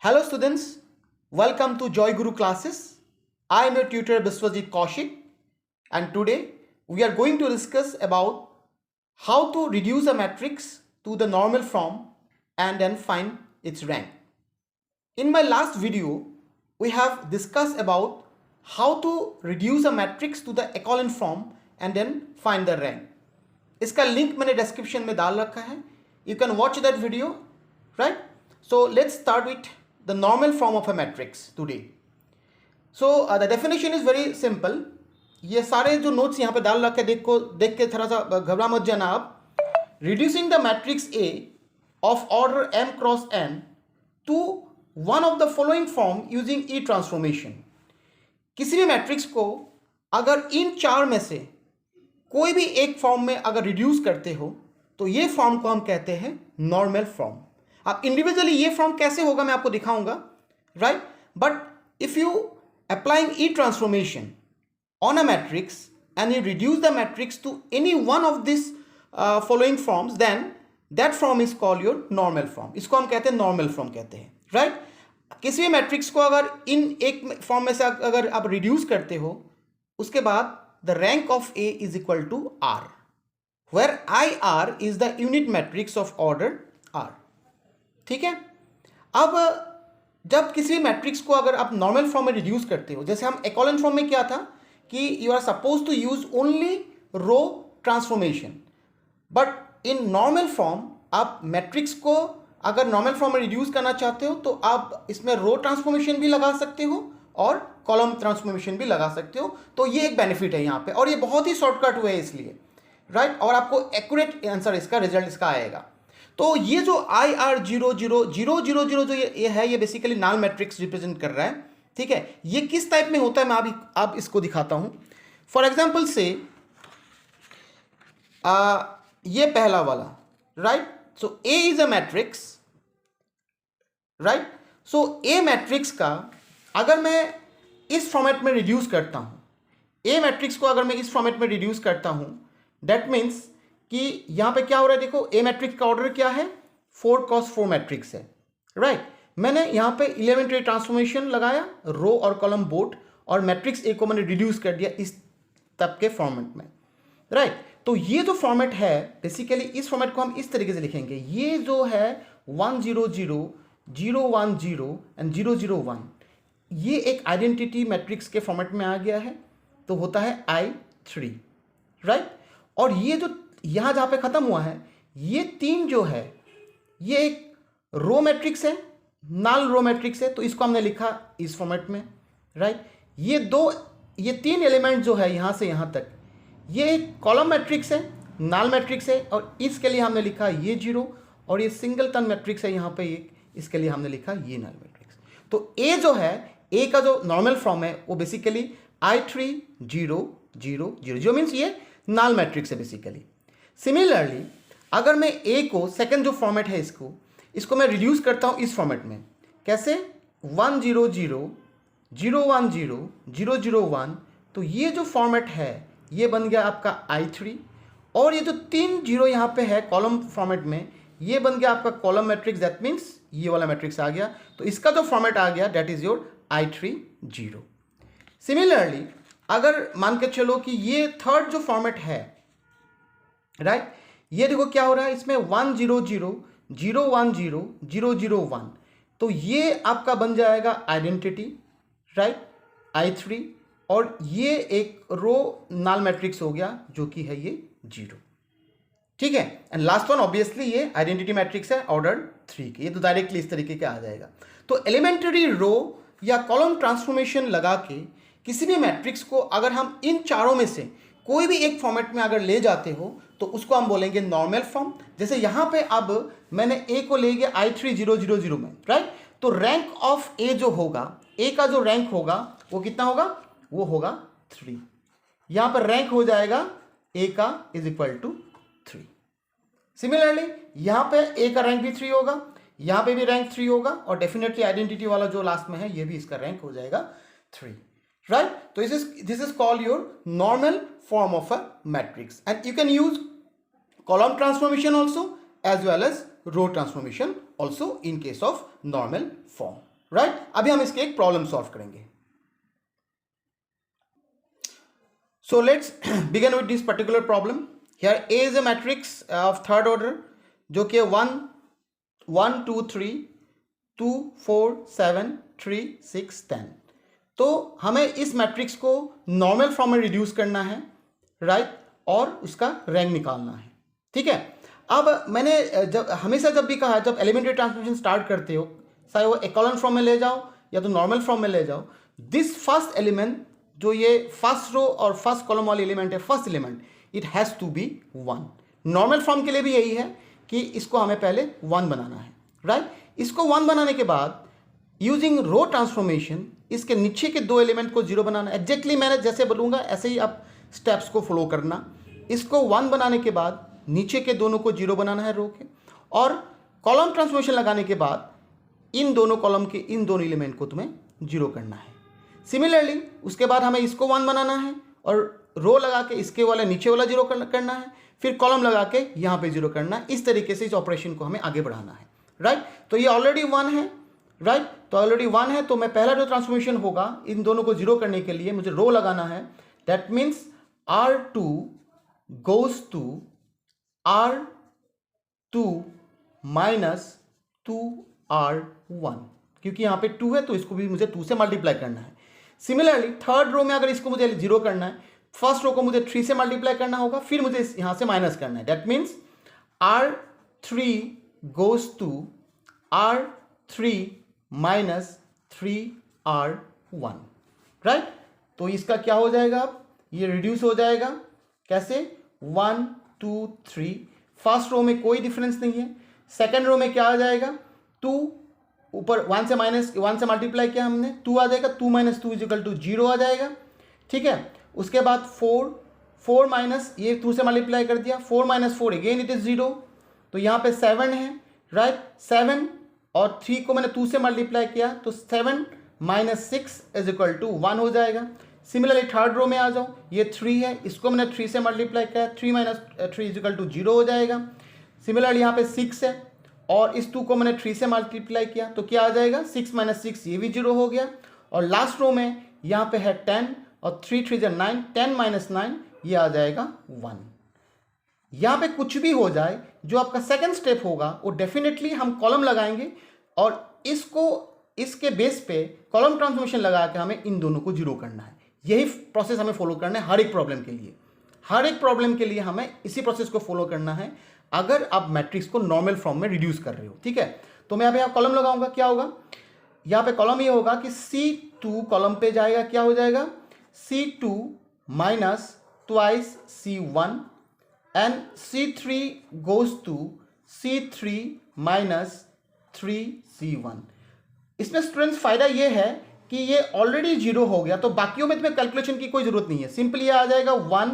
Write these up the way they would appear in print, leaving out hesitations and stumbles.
Hello students, welcome to Joy Guru classes. I am your tutor Biswajit Kaushik and today we are going to discuss about how to reduce a matrix to the normal form and then find its rank. In my last video, we have discussed about how to reduce a matrix to the echelon form and then find the rank. इसका link मैंने description में डाल रखा है. You can watch that video, right? So let's start with the normal form of a matrix today. So the definition is very simple. ये सारे जो notes यहाँ पे डाल रखे देख के थोड़ा सा घबरा मत जाना आप. Reducing the matrix A of order m cross n to one of the following form using E transformation. किसी भी मैट्रिक्स को अगर इन चार में से कोई भी एक फॉर्म में अगर रिड्यूस करते हो तो ये फॉर्म को हम कहते हैं नॉर्मल फॉर्म. अब इंडिविजुअली ये फॉर्म कैसे होगा मैं आपको दिखाऊंगा, right? But if you applying E transformation on a matrix and you reduce the matrix to any one of this following forms, then that form is called your normal form. इसको हम कहते हैं normal form कहते हैं, right? किसी भी matrix को अगर इन एक फॉर्म में से अगर आप रिड्यूस करते हो, उसके बाद the rank of A is equal to R, where IR is the unit matrix of order R. ठीक है. अब जब किसी भी मैट्रिक्स को अगर आप नॉर्मल फॉर्म में रिड्यूस करते हो, जैसे हम echelon फॉर्म में क्या था कि you are suppose to use only row transformation, but in normal form आप मैट्रिक्स को अगर नॉर्मल फॉर्म में रिड्यूस करना चाहते हो तो आप इसमें रो ट्रांसफॉर्मेशन भी लगा सकते हो और कॉलम ट्रांसफॉर्मेशन भी लगा सकते हो. तो ये एक बेनिफिट है यहाँ पे, और ये बहुत ही शॉर्टकट हुए इसलिए, राइट? और आपको एक्यूरेट आंसर इसका रिजल्ट इसका आएगा. तो ये जो IR0000 जो ये है, ये बेसिकली नल मैट्रिक्स रिप्रेजेंट कर रहा है. ठीक है. ये किस टाइप में होता है मैं अब इसको दिखाता हूँ. फॉर एग्जाम्पल से ये पहला वाला, right? So A is a matrix, right? So A matrix का अगर मैं इस फॉर्मेट में रिड्यूस करता हूं, ए मैट्रिक्स को अगर मैं इस फॉर्मेट में रिड्यूस करता हूं, दैट मीन्स कि यहां पे क्या हो रहा है, देखो ए मैट्रिक्स का ऑर्डर क्या है, 4 क्रॉस 4 मैट्रिक्स है, राइट? मैंने यहां पे एलिमेंट्री ट्रांसफॉर्मेशन लगाया, रो और कॉलम बोथ, और मैट्रिक्स ए को मैंने रिड्यूस कर दिया इस तब के फॉर्मेट में, राइट? तो ये जो फॉर्मेट है बेसिकली, इस फॉर्मेट को हम इस तरीके से लिखेंगे. ये जो है 1 0 0 0 1 0 एंड 0 0 1, ये एक आइडेंटिटी मैट्रिक्स के फॉर्मेट में आ गया है, तो होता है I3, राइट? और ये जो यहाँ जहाँ पे ख़त्म हुआ है, ये 3 जो है ये एक रो मैट्रिक्स है, नल रो मैट्रिक्स है, तो इसको हमने लिखा इस फॉर्मेट में, राइट? ये 3 एलिमेंट जो है यहाँ से यहाँ तक, ये एक कॉलम मैट्रिक्स है, नल मैट्रिक्स है, और इसके लिए हमने लिखा ये 0, और ये सिंगलटन मैट्रिक्स है यहाँ पे एक, इसके लिए हमने लिखा ये नल मैट्रिक्स. तो ए जो है, ए का जो नॉर्मल फॉर्म है वो बेसिकली I3 0 0 0 जो मीन्स ये नल मैट्रिक्स है बेसिकली. सिमिलरली अगर मैं ए को सेकंड जो फॉर्मेट है इसको मैं रिड्यूस करता हूँ इस फॉर्मेट में, कैसे? 1 0 0 0 1 0 0 0 1, तो ये जो फॉर्मेट है ये बन गया आपका I3, और ये जो 3 0 यहाँ पे है कॉलम फॉर्मेट में, ये बन गया आपका कॉलम मैट्रिक्स, दैट मीन्स ये वाला मैट्रिक्स आ गया. तो इसका जो फॉर्मेट आ गया that is your I3 0. Similarly अगर मान के चलो कि ये थर्ड जो फॉर्मेट है, राइट? ये देखो क्या हो रहा है, इसमें 1 0 0 0 1 0 0 0 1, तो ये आपका बन जाएगा आइडेंटिटी, राइट? I3, और ये एक रो नल मैट्रिक्स हो गया जो कि है ये 0. ठीक है. एंड लास्ट वन ऑब्वियसली ये आइडेंटिटी मैट्रिक्स है ऑर्डर 3 के, ये तो डायरेक्टली इस तरीके के आ जाएगा. तो एलिमेंट्री रो या कॉलम ट्रांसफॉर्मेशन लगा के किसी भी मैट्रिक्स को अगर हम इन चारों में से कोई भी एक फॉर्मेट में अगर ले जाते हो तो उसको हम बोलेंगे नॉर्मल फॉर्म. जैसे यहाँ पे अब मैंने ए को ले गया I3 0 0 0 में, राइट? तो रैंक ऑफ ए जो होगा, ए का जो रैंक होगा वो कितना होगा, वो होगा 3. यहाँ पर रैंक हो जाएगा ए का इज इक्वल टू 3. सिमिलरली यहाँ पे ए का रैंक भी 3 होगा, यहाँ पे भी रैंक 3 होगा, और डेफिनेटली आइडेंटिटी वाला जो लास्ट में है ये भी इसका रैंक हो जाएगा 3, राइट? तो this is called your normal form of a matrix, and you can use column transformation also as well as row transformation also in case of normal form, right. अभी हम इसके एक प्रॉब्लम सॉल्व करेंगे। So let's begin with this particular problem. Here A is a matrix of third order जो कि 1 1 2 3 2 4 7 3 6 10। तो हमें इस मैट्रिक्स को नॉर्मल फॉर्म में रिड्यूस करना है, राइट, और उसका रैंक निकालना है, ठीक है। अब मैंने हमेशा जब भी कहा, जब एलिमेंट्री ट्रांसफॉर्मेशन स्टार्ट करते हो, चाहे वो इकोलन फॉर्म में ले जाओ या तो नॉर्मल फॉर्म में ले जाओ, दिस फर्स्ट एलिमेंट, जो ये फर्स्ट रो और फर्स्ट कॉलम वाली एलिमेंट है, first element, it has to be 1। Normal form के लिए भी यही है कि इसको हमें पहले 1 बनाना है, राइट। इसको 1 बनाने के बाद यूजिंग रो ट्रांसफॉर्मेशन इसके नीचे के 2 एलिमेंट को 0 बनाना। एग्जैक्टली मैंने जैसे बोलूँगा ऐसे ही आप स्टेप्स को फॉलो करना। इसको 1 बनाने के बाद नीचे के दोनों को 0 बनाना है रो के, और कॉलम ट्रांसफॉर्मेशन लगाने के बाद इन दोनों कॉलम के इन दोनों एलिमेंट को तुम्हें 0 करना है। सिमिलरली उसके बाद हमें इसको 1 बनाना है और रो लगा के इसके वाले नीचे वाला 0 करना है, फिर कॉलम लगा के यहाँ पे 0 करना है। इस तरीके से इस ऑपरेशन को हमें आगे बढ़ाना है, राइट। तो ये ऑलरेडी 1 है, राइट, तो ऑलरेडी 1 है। तो मैं पहला जो ट्रांसफॉर्मेशन होगा इन दोनों को 0 करने के लिए मुझे रो लगाना है। That means R2 goes to R2 minus 2R1, क्योंकि यहाँ पे 2 है तो इसको भी मुझे 2 से मल्टीप्लाई करना है। सिमिलरली थर्ड रो में अगर इसको मुझे 0 करना है, फर्स्ट रो को मुझे 3 से मल्टीप्लाई करना होगा, फिर मुझे यहाँ से माइनस करना है। That means R3 goes to R3 minus 3R1, right. तो इसका क्या हो जाएगा, अब ये रिड्यूस हो जाएगा। कैसे? 1 2 3, फर्स्ट रो में कोई डिफरेंस नहीं है। सेकेंड रो में क्या आ जाएगा, 2 ऊपर 1 से मल्टीप्लाई किया हमने, 2 आ जाएगा, 2 माइनस 2 इजिकल टू 0 आ जाएगा, ठीक है। उसके बाद 4 माइनस ये 2 से मल्टीप्लाई कर दिया, 4 माइनस 4 अगेन इट इज 0, तो यहाँ पे 7 है, राइट। 7 और 3 को मैंने 2 से मल्टीप्लाई किया तो 7 माइनस 6 इज इक्वल टू 1 हो जाएगा। सिमिलरली थर्ड रो में आ जाओ, ये 3 है, इसको मैंने 3 से मल्टीप्लाई किया, 3 माइनस 3 इज इक्वल टू 0 हो जाएगा। सिमिलरली यहाँ पे 6 है और इस 2 को मैंने 3 से मल्टीप्लाई किया तो क्या आ जाएगा, 6 माइनस 6 ये भी 0 हो गया। और लास्ट रो में यहाँ पे है 10 और 3 3 जा 9, 10 माइनस 9 ये आ जाएगा 1। यहाँ पे कुछ भी हो जाए, जो आपका सेकंड स्टेप होगा वो डेफिनेटली हम कॉलम लगाएंगे और इसको इसके बेस पे कॉलम ट्रांसफॉर्मेशन लगा के हमें इन दोनों को 0 करना है। यही प्रोसेस हमें फॉलो करना है हर एक प्रॉब्लम के लिए। हर एक प्रॉब्लम के लिए हमें इसी प्रोसेस को फॉलो करना है अगर आप मैट्रिक्स को नॉर्मल फॉर्म में रिड्यूस कर रहे हो, ठीक है। तो मैं यहाँ कॉलम लगाऊंगा, क्या होगा यहाँ पे कॉलम ये होगा कि C2 कॉलम पे जाएगा, क्या हो जाएगा, C2 minus twice C1 and C3 goes to C3 minus 3C1। इसमें स्टूडेंट्स फायदा ये है कि ये ऑलरेडी 0 हो गया, तो बाकियों में तुम्हें कैलकुलेशन की कोई जरूरत नहीं है। सिंपली ये आ जाएगा 1,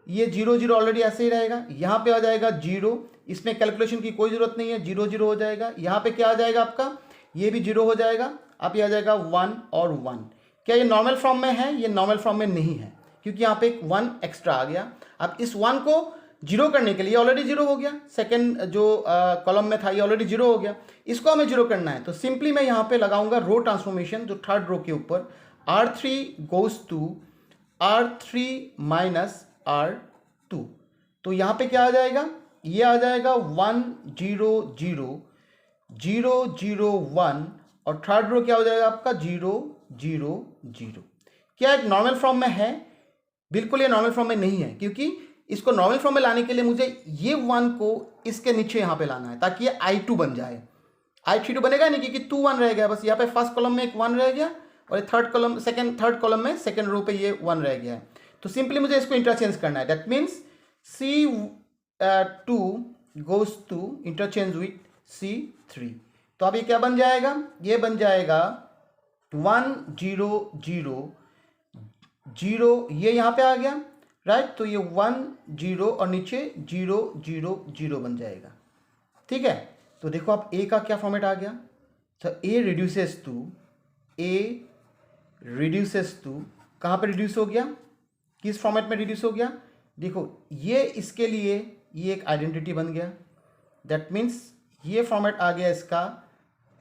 ये 0 0 ऑलरेडी ऐसे ही रहेगा, यहाँ पे आ जाएगा 0, इसमें कैलकुलेशन की कोई जरूरत नहीं है, 0 0 हो जाएगा। यहाँ पे क्या आ जाएगा आपका, ये भी 0 हो जाएगा, अब ये आ जाएगा 1 और 1। क्या ये नॉर्मल फॉर्म में है? ये नॉर्मल फॉर्म में नहीं है, क्योंकि यहाँ पे एक 1 एक्स्ट्रा आ गया। अब इस 1 को 0 करने के लिए ऑलरेडी 0 हो गया, सेकेंड जो कॉलम में था ये ऑलरेडी 0 हो गया, इसको हमें 0 करना है। तो सिंपली मैं यहाँ पे लगाऊंगा रो ट्रांसफॉर्मेशन, जो थर्ड रो के ऊपर R3 goes to R3 minus R2। तो यहाँ पे क्या आ जाएगा, ये आ जाएगा 1 0 0 0 0 1 और थर्ड रो क्या हो जाएगा आपका 0 0 0। क्या एक नॉर्मल फॉर्म में है? बिल्कुल ये नॉर्मल फॉर्म में नहीं है, क्योंकि इसको नॉर्मल फॉर्म में लाने के लिए मुझे ये 1 को इसके नीचे यहाँ पे लाना है ताकि ये I2 बन जाए। I3 बनेगा नहीं, क्योंकि 2 1 रह गया, बस यहाँ पे फर्स्ट कॉलम में एक 1 रह गया और थर्ड कॉलम में सेकेंड रो पे ये 1 रह गया है। तो सिंपली मुझे इसको इंटरचेंज करना है। That means C2 goes to interchange with C3। तो अब ये क्या बन जाएगा, ये बन जाएगा 1 0 0 0, ये यहाँ पे आ गया, राइट। तो ये 1 0 और नीचे 0 0 0 बन जाएगा, ठीक है। तो देखो आप A का क्या फॉर्मेट आ गया, तो A रिड्यूसेस टू कहाँ पे रिड्यूस हो गया, किस फॉर्मेट में रिड्यूस हो गया, देखो ये इसके लिए ये एक आइडेंटिटी बन गया। दैट मीन्स ये फॉर्मेट आ गया इसका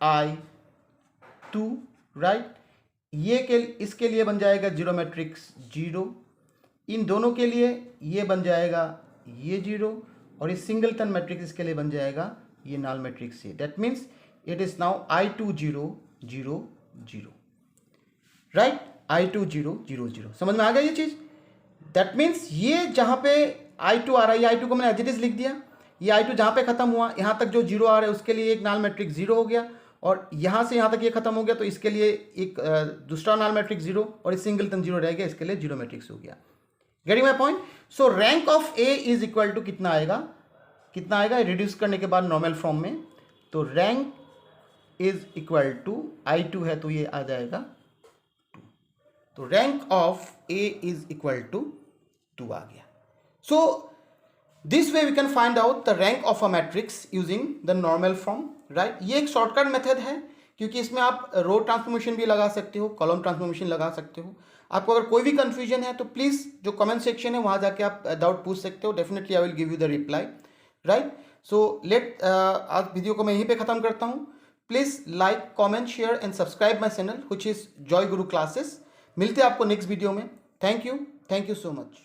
I2, राइट। इसके लिए बन जाएगा जीरो मैट्रिक्स 0, इन दोनों के लिए ये बन जाएगा ये 0, और इस सिंगलटन मैट्रिक्स इसके लिए बन जाएगा ये नल मैट्रिक्स से। That means it is now I2 0 0 0, right. I2 0 0 0, समझ में आ गया ये चीज। दैट मीन्स ये जहां पे I2 आ रहा है, ये I2 को मैंने एज इट इज लिख दिया, ये I2 जहां पे खत्म हुआ यहां तक जो 0 आ रहा है उसके लिए एक नल मैट्रिक्स 0 हो गया, और यहां से यहां तक ये खत्म हो गया तो इसके लिए एक दूसरा नल मैट्रिक्स 0, और इस सिंगलटन 0 रह गया, इसके लिए जीरो मैट्रिक्स हो गया। Getting my point. So rank of A is equal to कितना आएगा रिड्यूस करने के बाद नॉर्मल फॉर्म में, तो rank is equal to I2 है तो ये आ जाएगा 2, तो rank of A is equal to 2 आ गया। So this way we can find out the rank of a matrix using the normal form, right. ये एक शॉर्टकट मेथड है, क्योंकि इसमें आप रो ट्रांसफॉर्मेशन भी लगा सकते हो, कॉलम ट्रांसफॉर्मेशन लगा सकते हो। आपको अगर कोई भी कंफ्यूजन है तो प्लीज़ जो कमेंट सेक्शन है वहाँ जाके आप डाउट पूछ सकते हो, definitely I will give you the reply, right. So आज वीडियो को मैं यहीं पे ख़त्म करता हूँ। Please like, comment, share and subscribe my channel which is Joy Guru classes. मिलते हैं आपको नेक्स्ट वीडियो में। Thank you so much.